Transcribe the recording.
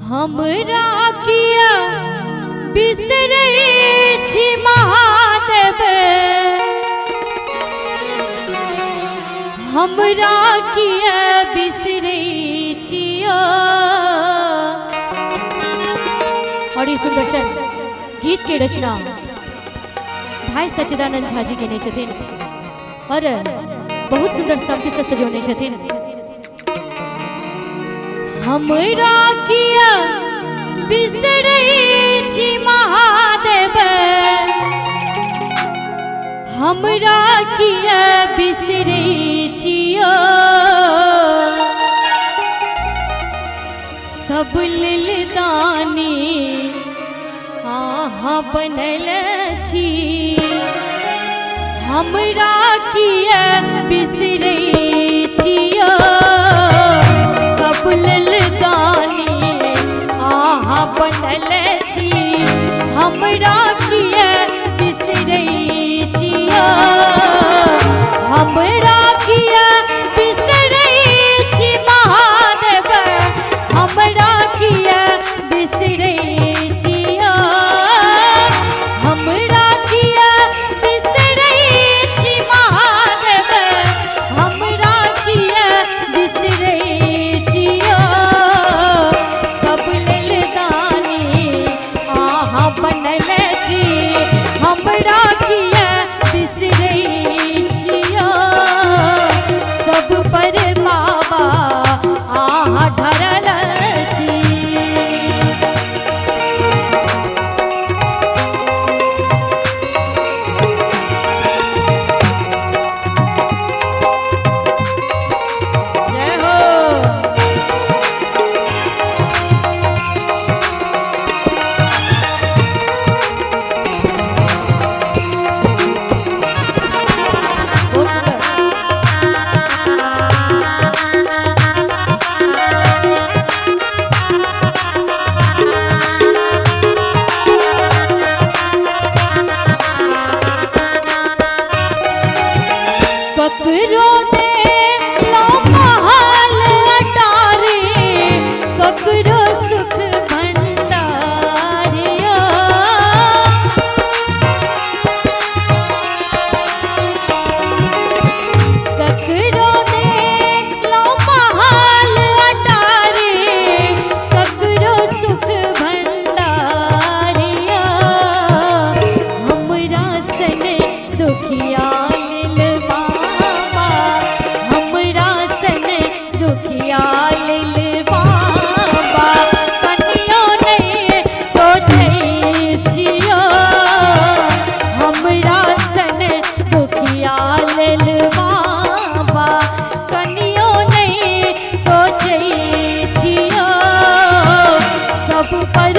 हमरा किया बिसरै छी महादेव, हमरा किया बिसरै छियो। और ई सुंदर सन गीत के रचना भाई सच्चिदानंद झा जी केने छथिन और बहुत सुंदर शब्द से सजौने छथिन। हमरा किया बिसरै छी महादेव, हमरा किया बिसरै छियो। सब लेल दानी अहाँ बनल छी, हमरा किया बिसरै छियो। सब लेल दानी अहाँ बनल छी, हमरा किया बिसरै छियो। हमरा किया बिसरै छी महादेव, हमरा किया बिसरै छियो। हमरा किया बिसरै छी महादेव, हमरा किया बिसरै छियो। सब लेल दानी अहाँ बनल छी, हमरा किया बिसरै छियो। सब पर बाबा अहाँ ढरल छी। ककरो दे लो महल अटारी, ककरो सुख भंडारिया। ककरो दे लो महल अटारी, ककरो सुख भंडारिया। हमरा सन दुखिया दुखिया लेल बाबा कनियो नहीं सोचै छियो। हमरा सन दुखिया लेल बाबा कनियो नहीं सोचै छियो। सब पर